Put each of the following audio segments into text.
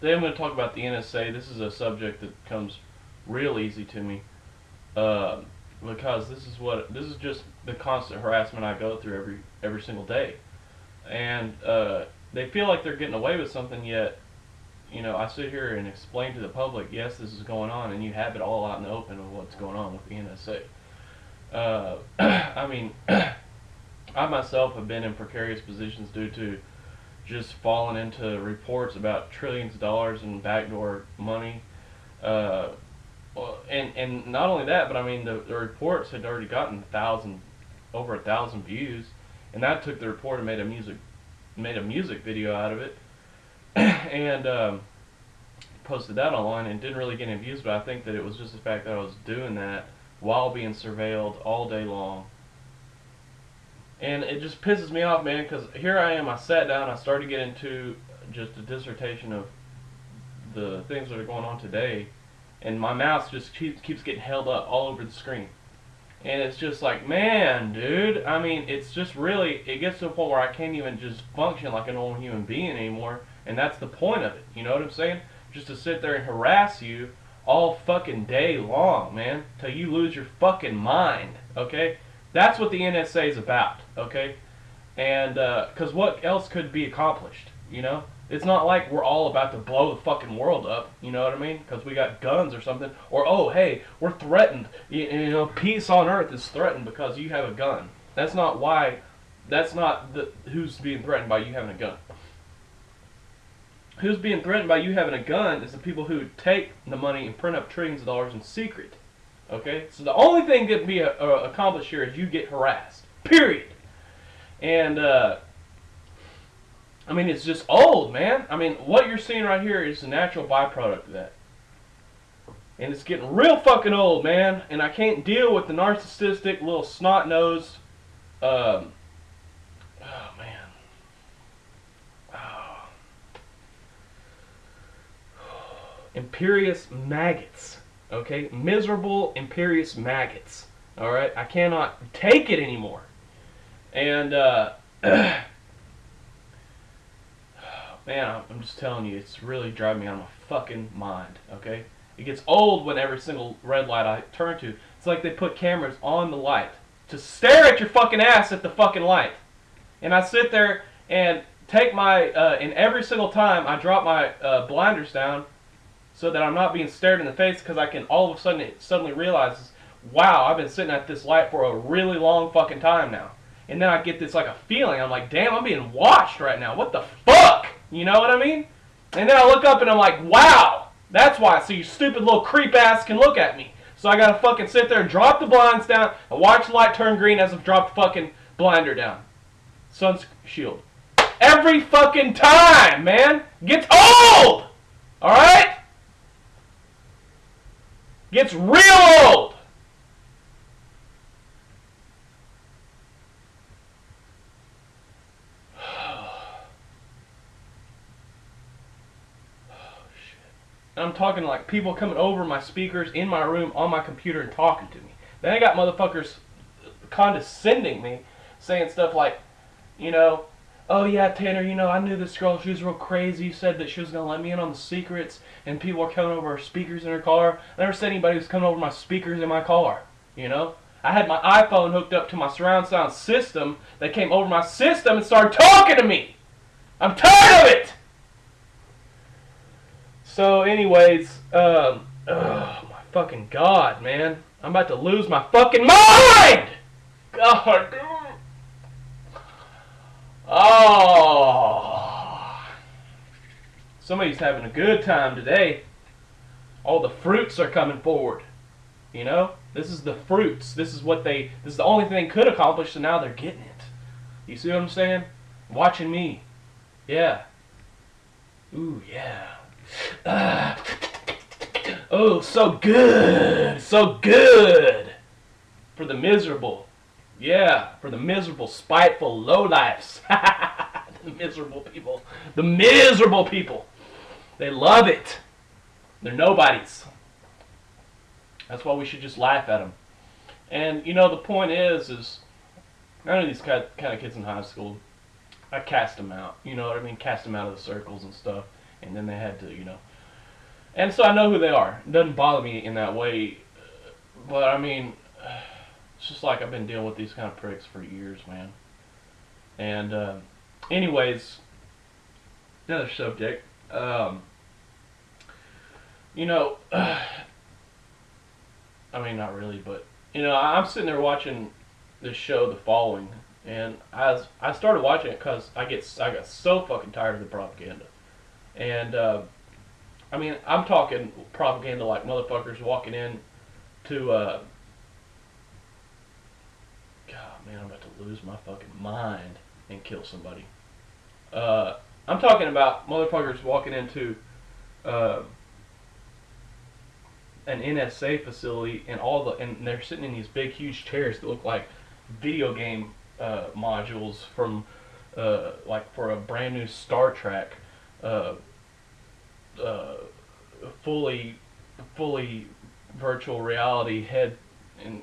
today I'm going to talk about the NSA. This is a subject that comes real easy to me uh, because this is just the constant harassment I go through every single day, and they feel like they're getting away with something. Yet, I sit here and explain to the public, yes, this is going on, and you have it all out in the open of what's going on with the NSA. I mean, I myself have been in precarious positions due to just falling into reports about trillions of dollars in backdoor money. And not only that, but I mean the reports had already gotten over 1,000 views, and that took the report and made a music video out of it, and posted that online, and didn't really get any views. But I think that it was just the fact that I was doing that while being surveilled all day long. And it just pisses me off, man, because here I am, I sat down, I started to get into just a dissertation of the things that are going on today, and my mouse just keeps getting held up all over the screen. And it's just like, man, dude, I mean, it's just really, it gets to a point where I can't even just function like a normal human being anymore, and that's the point of it, you know what I'm saying? Just to sit there and harass you all fucking day long, man, till you lose your fucking mind, okay? That's what the NSA is about, okay? And, because what else could be accomplished, you know? It's not like we're all about to blow the fucking world up, you know what I mean? Because we got guns or something. Or, oh, hey, we're threatened. You know, peace on earth is threatened because you have a gun. That's not why, who's being threatened by you having a gun. Who's being threatened by you having a gun is the people who take the money and print up trillions of dollars in secret. Okay? So the only thing that can be accomplished here is you get harassed. Period. And, I mean, it's just old, man. I mean, what you're seeing right here is the natural byproduct of that. And it's getting real fucking old, man. And I can't deal with the narcissistic, little snot-nosed, oh, man. Oh. Imperious maggots. Okay? Miserable, imperious maggots. Alright? I cannot take it anymore. And, man, I'm just telling you, it's really driving me out of my fucking mind, okay? It gets old when every single red light I turn to, it's like they put cameras on the light to stare at your fucking ass at the fucking light. And I sit there and take my, and every single time I drop my blinders down so that I'm not being stared in the face, because I can all of a sudden suddenly realize, wow, I've been sitting at this light for a really long fucking time now. And then I get this like a feeling, I'm like, damn, I'm being watched right now, what the fuck? You know what I mean? And then I look up and I'm like, wow, that's why, so you stupid little creep ass can look at me. So I gotta fucking sit there and drop the blinds down and watch the light turn green as I've dropped the fucking blinder down. Sun's shield. Every fucking time, man. Gets old! Alright? Gets real old! And I'm talking like people coming over my speakers in my room on my computer and talking to me. Then I got motherfuckers condescending me, saying stuff like, oh yeah, Tanner, I knew this girl, she was real crazy, said that she was going to let me in on the secrets, and people were coming over her speakers in her car. I never said anybody was coming over my speakers in my car, I had my iPhone hooked up to my surround sound system. They came over my system and started talking to me. I'm tired of it! So anyways, oh my fucking God, man. I'm about to lose my fucking mind! God. Oh. Somebody's having a good time today. All the fruits are coming forward. This is the fruits. This is the only thing they could accomplish, so now they're getting it. You see what I'm saying? Watching me. Yeah. Ooh, yeah. Oh, so good, so good for the miserable, for the miserable, spiteful lowlifes. The miserable people, they love it. They're nobodies. That's why we should just laugh at them. And the point is none of these kind of kids in high school, I cast them out. You know what I mean? Cast them out of the circles and stuff. and then they had to, and so I know who they are. It doesn't bother me in that way, but I mean, it's just like I've been dealing with these kind of pricks for years, man. And anyways, another subject. I mean, not really, but I'm sitting there watching this show, The Following, and I started watching it because I got so fucking tired of the propaganda, and I mean, I'm talking propaganda like motherfuckers walking in to God, man, I'm about to lose my fucking mind and kill somebody. I'm talking about motherfuckers walking into an NSA facility and they're sitting in these big, huge chairs that look like video game modules from like for a brand new Star Trek, fully virtual reality head, and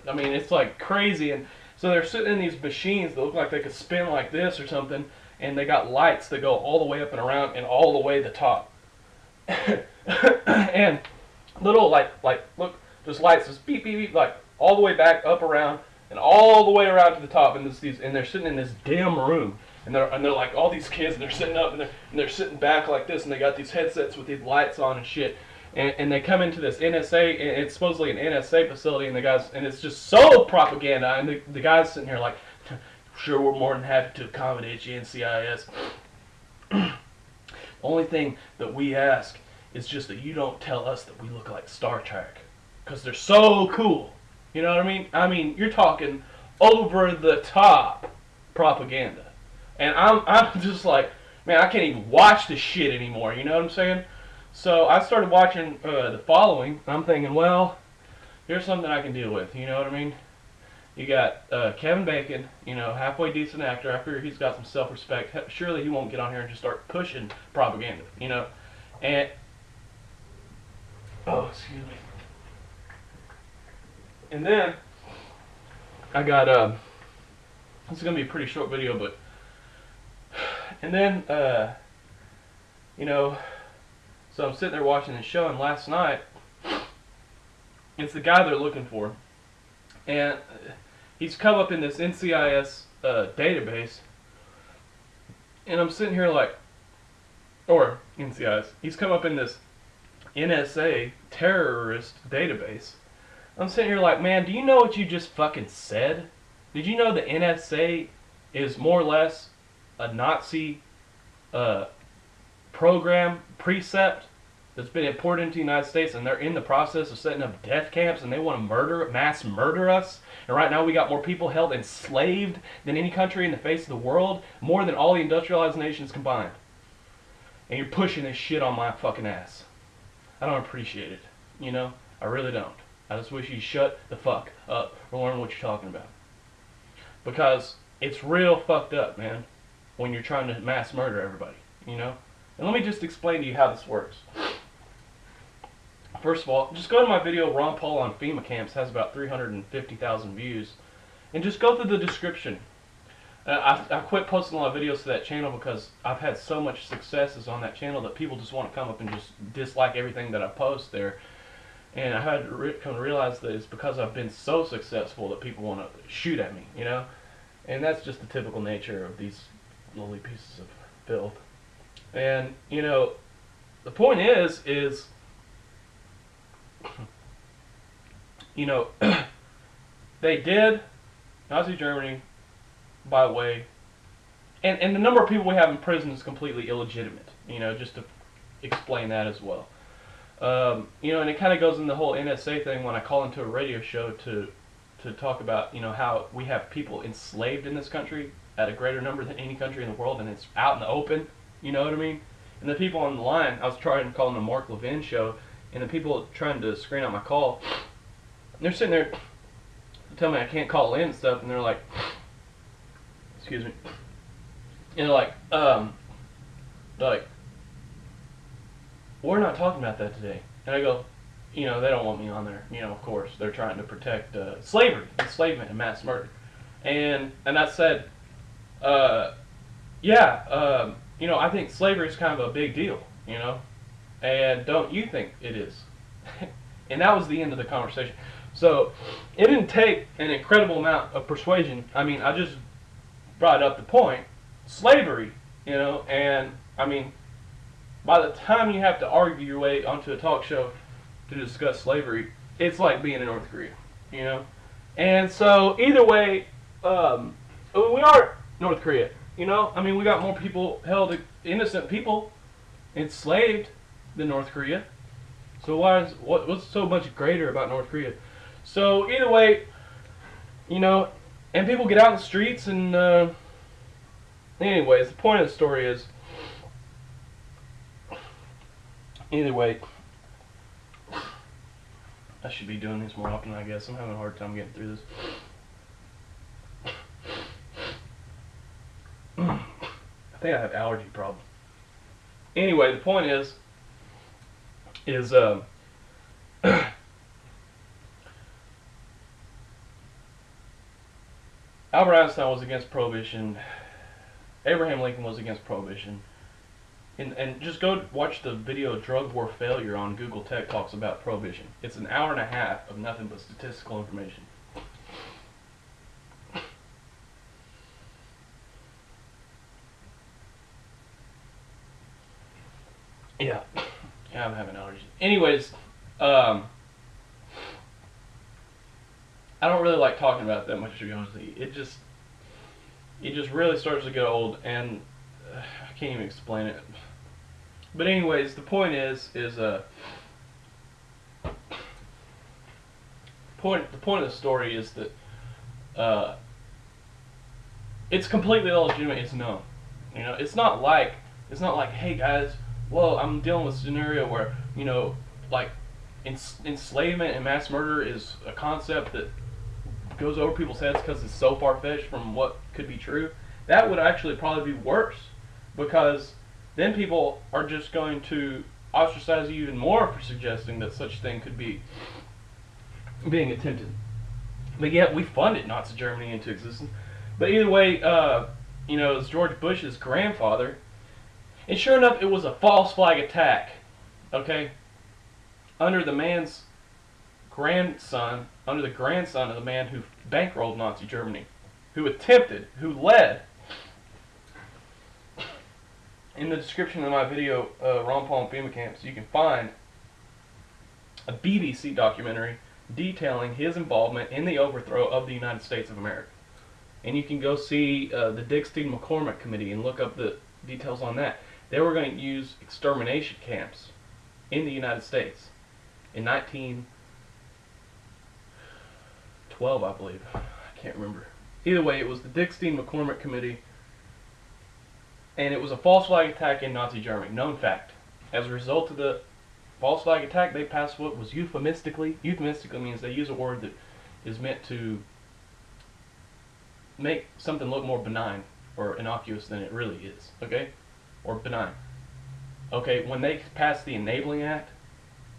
I mean it's like crazy. And so they're sitting in these machines that look like they could spin like this or something, and they got lights that go all the way up and around and all the way to the top. And little like look, just lights just beep beep beep, like all the way back up around and all the way around to the top. And and they're sitting in this dim room, and they're like all these kids, and they're sitting up and they're sitting back like this, and they got these headsets with these lights on and shit. And they come into this NSA, and it's supposedly an NSA facility, and it's just so propaganda. And the guy's sitting here like, sure, we're more than happy to accommodate you, NCIS. The only thing that we ask is just that you don't tell us that we look like Star Trek, because they're so cool. You know what I mean? I mean, you're talking over the top propaganda, and I'm just like, man, I can't even watch this shit anymore. You know what I'm saying? So I started watching The Following, and I'm thinking, well, here's something I can deal with. You know what I mean? You got Kevin Bacon, halfway decent actor. I figure he's got some self-respect. Surely he won't get on here and just start pushing propaganda, And oh, excuse me. And then I got this is gonna be a pretty short video, but and then so I'm sitting there watching the show, and last night it's the guy they're looking for, and he's come up in this NCIS database, and I'm sitting here like, or NCIS, he's come up in this NSA terrorist database. I'm sitting here like, man, do you know what you just fucking said? Did you know the NSA is more or less a Nazi program, precept that's been imported into the United States, and they're in the process of setting up death camps, and they want to mass murder us? And right now we got more people held enslaved than any country in the face of the world, more than all the industrialized nations combined. And you're pushing this shit on my fucking ass. I don't appreciate it. I really don't. I just wish you'd shut the fuck up or learn what you're talking about. Because it's real fucked up, man, when you're trying to mass murder everybody, And let me just explain to you how this works. First of all, just go to my video, Ron Paul on FEMA camps, has about 350,000 views, and just go through the description. I quit posting a lot of videos to that channel because I've had so much successes on that channel that people just want to come up and just dislike everything that I post there. And I had to come to realize that it's because I've been so successful that people want to shoot at me, And that's just the typical nature of these lowly pieces of filth. And, the point is, they did Nazi Germany by the way, and the number of people we have in prison is completely illegitimate, just to explain that as well. And it kind of goes in the whole NSA thing when I call into a radio show to talk about, how we have people enslaved in this country at a greater number than any country in the world, and it's out in the open, you know what I mean? And the people on the line, I was trying to call in the Mark Levin show, and the people trying to screen out my call, they're sitting there telling me I can't call in and stuff, and they're like, excuse me, and they're like, we're not talking about that today. And I go, they don't want me on there. Of course, they're trying to protect slavery, enslavement, and mass murder. And I said, I think slavery is kind of a big deal. you know? And don't you think it is? And that was the end of the conversation. So it didn't take an incredible amount of persuasion. I mean, I just brought up the point, slavery, you know, and I mean, by the time you have to argue your way onto a talk show to discuss slavery, it's like being in North Korea, you know? And so either way, we are North Korea, you know? I mean, we got more people held, innocent people enslaved than North Korea. So what's so much greater about North Korea? So either way, you know, and people get out in the streets and anyways, the point of the story is, either way, I should be doing this more often, I guess. I'm having a hard time getting through this. I think I have allergy problems. Anyway, the point is Albert Einstein was against prohibition. Abraham Lincoln was against prohibition. And just go watch the video Drug War Failure on Google Tech Talks about prohibition. It's an hour and a half of nothing but statistical information. Yeah, I'm having allergies. Anyways, I don't really like talking about it that much, to be honest with you. It just really starts to get old, and I can't even explain it. But anyways, the point the point of the story is that it's completely illegitimate. It's known, you know. It's not like, hey guys, well, I'm dealing with a scenario where, you know, like enslavement and mass murder is a concept that goes over people's heads because it's so far-fetched from what could be true. That would actually probably be worse, because then people are just going to ostracize you even more for suggesting that such a thing could be being attempted. But yet we funded Nazi Germany into existence. But either way, you know, it's George Bush's grandfather. And sure enough, it was a false flag attack, okay? Under the grandson of the man who bankrolled Nazi Germany, who led. In the description of my video, Ron Paul and FEMA Camps, you can find a BBC documentary detailing his involvement in the overthrow of the United States of America. And you can go see the Dickstein-McCormick Committee and look up the details on that. They were going to use extermination camps in the United States in 1912, I believe. I can't remember. Either way, it was the Dickstein-McCormick Committee, and it was a false flag attack in Nazi Germany. Known fact. As a result of the false flag attack, they passed what was euphemistically means they use a word that is meant to make something look more benign or innocuous than it really is, okay? Or benign. Okay, when they passed the Enabling Act,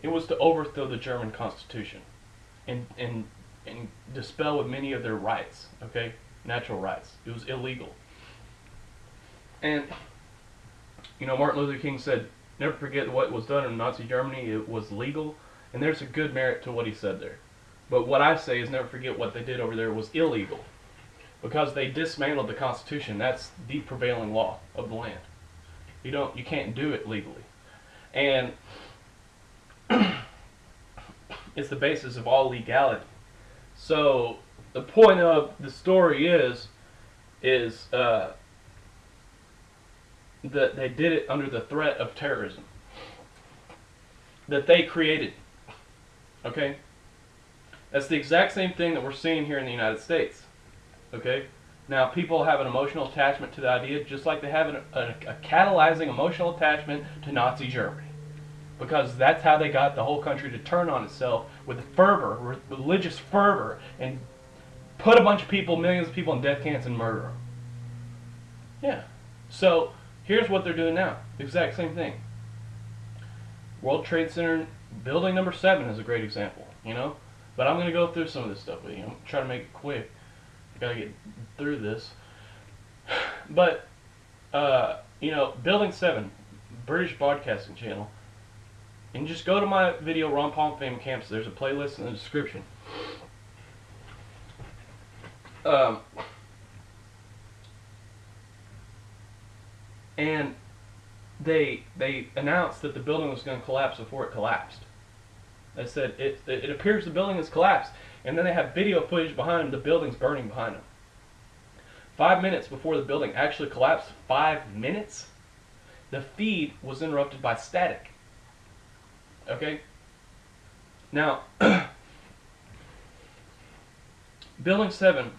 it was to overthrow the German Constitution and dispel with many of their rights, okay? Natural rights. It was illegal. And, you know, Martin Luther King said, never forget what was done in Nazi Germany. It was legal, and there's a good merit to what he said there. But what I say is never forget what they did over there was illegal, because they dismantled the Constitution. That's the prevailing law of the land. You can't do it legally. And it's the basis of all legality. So the point of the story is that they did it under the threat of terrorism that they created. Okay? That's the exact same thing that we're seeing here in the United States. Okay? Now, people have an emotional attachment to the idea, just like they have a catalyzing emotional attachment to Nazi Germany. Because that's how they got the whole country to turn on itself with fervor, religious fervor, and put a bunch of people, millions of people in death camps and murder them. Yeah. So, here's what they're doing now. The exact same thing. World Trade Center building number 7 is a great example, you know? But I'm going to go through some of this stuff with you. I'm trying to make it quick. I got to get through this. But, you know, building 7, British Broadcasting Channel. And just go to my video, Ron Paul and Fame Camps. There's a playlist in the description. And they announced that the building was going to collapse before it collapsed. They said it appears the building has collapsed, and then they have video footage behind them. The building's burning behind them. 5 minutes before the building actually collapsed, 5 minutes, the feed was interrupted by static. Okay? Now, Building 7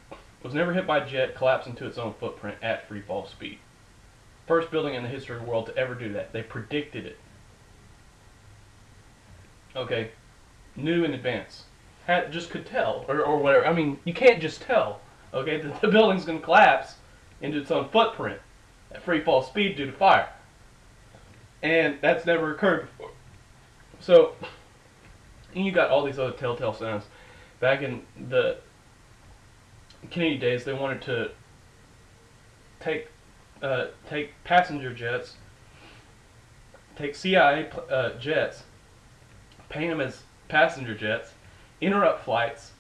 was never hit by a jet, collapsing to its own footprint at free fall speed. First building in the history of the world to ever do that. They predicted it. Okay? Knew in advance. Just could tell, or whatever. I mean, you can't just tell, okay, that the building's going to collapse into its own footprint at free fall speed due to fire. And that's never occurred before. So, and you got all these other telltale signs. Back in the Kennedy days, they wanted to take passenger jets, take CIA jets, paint them as passenger jets, interrupt flights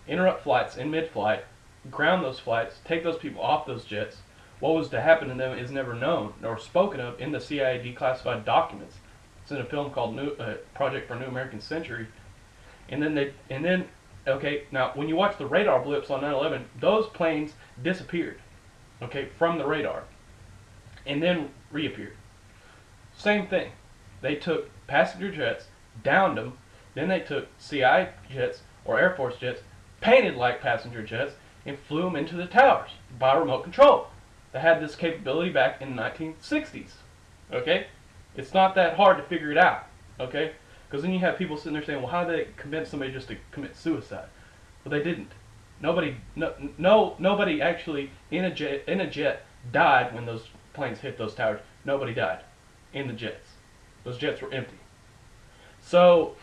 in mid-flight, ground those flights, take those people off those jets. What was to happen to them is never known nor spoken of in the CIA declassified documents. It's in a film called Project for a New American Century. And then okay, now when you watch the radar blips on 9/11, those planes disappeared, okay, from the radar, and then reappeared. Same thing. They took passenger jets, downed them, then they took CIA jets or Air Force jets, painted like passenger jets, and flew them into the towers by remote control. They had this capability back in the 1960s. Okay? It's not that hard to figure it out. Okay? Because then you have people sitting there saying, well, how did they convince somebody just to commit suicide? Well, they didn't. Nobody actually in a jet died when those planes hit those towers. Nobody died in the jets. Those jets were empty. So,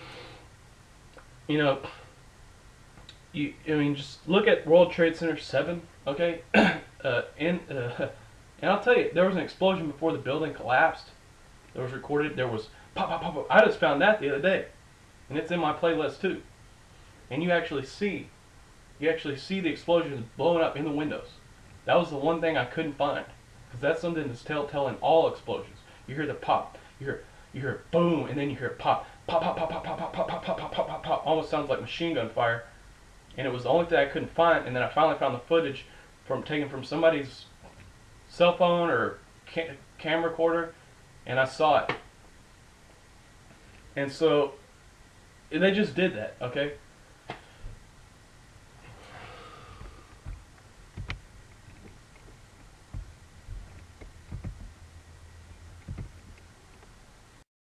just look at World Trade Center 7, okay? And I'll tell you, there was an explosion before the building collapsed. It was recorded. There was pop, pop, pop, pop. I just found that the other day, and it's in my playlist too. And you actually see the explosions blowing up in the windows. That was the one thing I couldn't find, because that's something that's telltale in all explosions. You hear the pop, you hear boom, and then you hear pop, pop, pop, pop, pop, pop, pop, pop, pop, pop, pop, pop, pop, pop. Almost sounds like machine gun fire. And it was the only thing I couldn't find. And then I finally found the footage taken from somebody's cell phone or camera recorder, and I saw it. And so they just did that, okay?